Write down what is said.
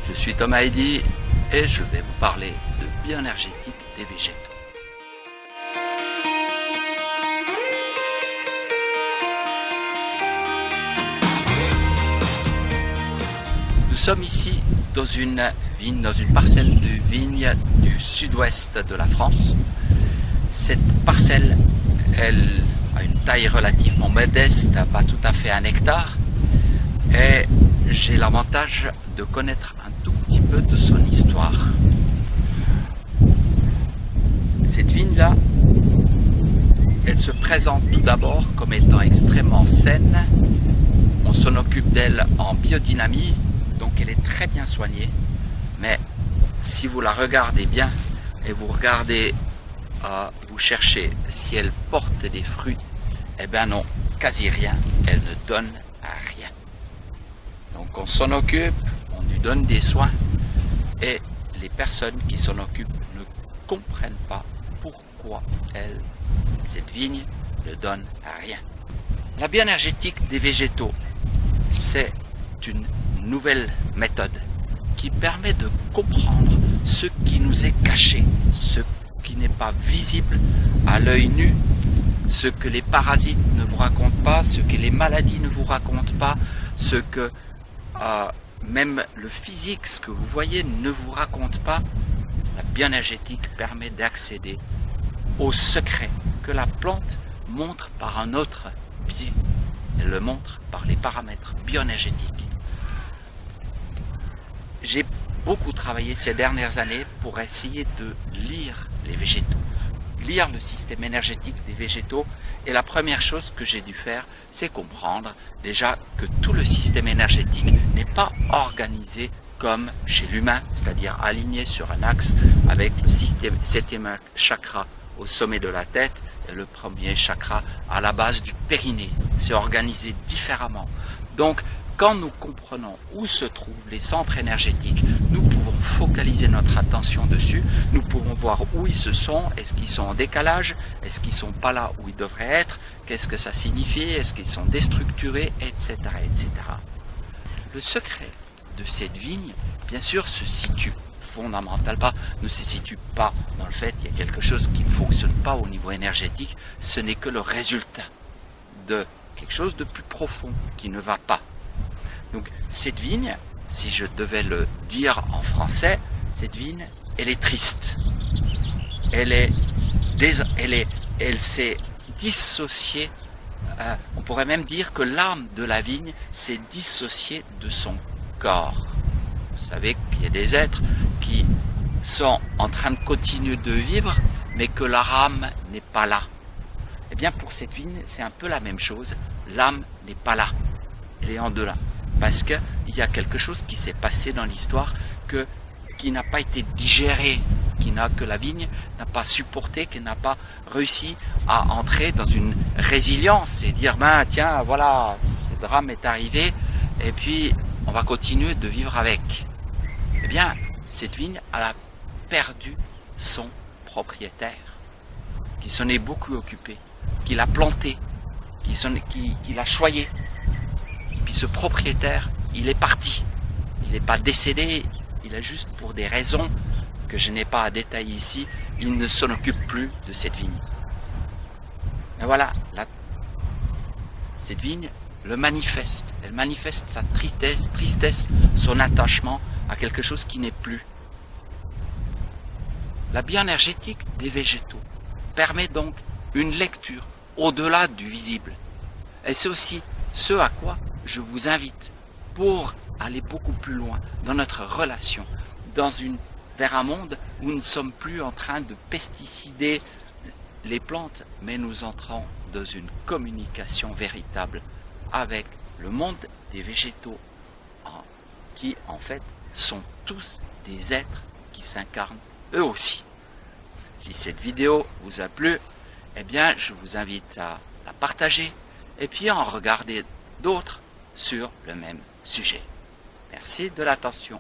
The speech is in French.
Je suis Thomas Eddy et je vais vous parler de bioénergétique des végétaux. Nous sommes ici dans une vigne, dans une parcelle de vigne du sud-ouest de la France. Cette parcelle, elle a une taille relativement modeste, pas tout à fait 1 hectare, et j'ai l'avantage de connaître un tout petit peu de son histoire. Cette vigne-là, elle se présente tout d'abord comme étant extrêmement saine. On s'en occupe d'elle en biodynamie, donc elle est très bien soignée. Mais si vous la regardez bien et vous regardez, vous cherchez si elle porte des fruits, eh bien non, quasi rien, elle ne donne rien. Donc on s'en occupe, on lui donne des soins et les personnes qui s'en occupent ne comprennent pas pourquoi cette vigne ne donne rien. La bioénergétique des végétaux, c'est une nouvelle méthode qui permet de comprendre ce qui nous est caché, ce qui n'est pas visible à l'œil nu, ce que les parasites ne vous racontent pas, ce que les maladies ne vous racontent pas, ce que même le physique, ce que vous voyez, ne vous raconte pas. La bioénergétique permet d'accéder au secret que la plante montre par un autre biais. Elle le montre par les paramètres bioénergétiques. J'ai beaucoup travaillé ces dernières années pour essayer de lire les végétaux, lire le système énergétique des végétaux, et la première chose que j'ai dû faire, c'est comprendre déjà que tout le système énergétique n'est pas organisé comme chez l'humain, c'est-à-dire aligné sur un axe avec le système 7e chakra au sommet de la tête et le 1er chakra à la base du périnée. C'est organisé différemment. Donc, quand nous comprenons où se trouvent les centres énergétiques, nous pouvons focaliser notre attention dessus, nous pouvons voir où ils se sont, est-ce qu'ils sont en décalage, est-ce qu'ils ne sont pas là où ils devraient être, qu'est-ce que ça signifie, est-ce qu'ils sont déstructurés, etc., etc. Le secret de cette vigne, bien sûr, se situe fondamentalement, ne se situe pas dans le fait qu'il y a quelque chose qui ne fonctionne pas au niveau énergétique, ce n'est que le résultat de quelque chose de plus profond qui ne va pas. Donc cette vigne, si je devais le dire en français, cette vigne, elle est triste. Elle s'est dissociée. On pourrait même dire que l'âme de la vigne s'est dissociée de son corps. Vous savez qu'il y a des êtres qui sont en train de continuer de vivre, mais que leur âme n'est pas là. Eh bien pour cette vigne, c'est un peu la même chose. L'âme n'est pas là. Elle est en delà. Parce qu'il y a quelque chose qui s'est passé dans l'histoire qui n'a pas été digéré, que la vigne n'a pas supporté, qui n'a pas réussi à entrer dans une résilience et dire, ben tiens, voilà, ce drame est arrivé, et puis on va continuer de vivre avec. Eh bien, cette vigne, elle a perdu son propriétaire, qui s'en est beaucoup occupé, qui l'a planté, qui l'a choyé. Puis ce propriétaire, il est parti. Il n'est pas décédé, il est juste pour des raisons que je n'ai pas à détailler ici, il ne s'en occupe plus de cette vigne. Et voilà, cette vigne le manifeste. Elle manifeste sa tristesse, son attachement à quelque chose qui n'est plus. La bioénergétique des végétaux permet donc une lecture au-delà du visible. Et c'est aussi ce à quoi je vous invite pour aller beaucoup plus loin dans notre relation, vers un monde où nous ne sommes plus en train de pesticider les plantes, mais nous entrons dans une communication véritable avec le monde des végétaux, qui en fait sont tous des êtres qui s'incarnent eux aussi. Si cette vidéo vous a plu, eh bien je vous invite à la partager et puis à en regarder d'autres sur le même sujet. Merci de l'attention.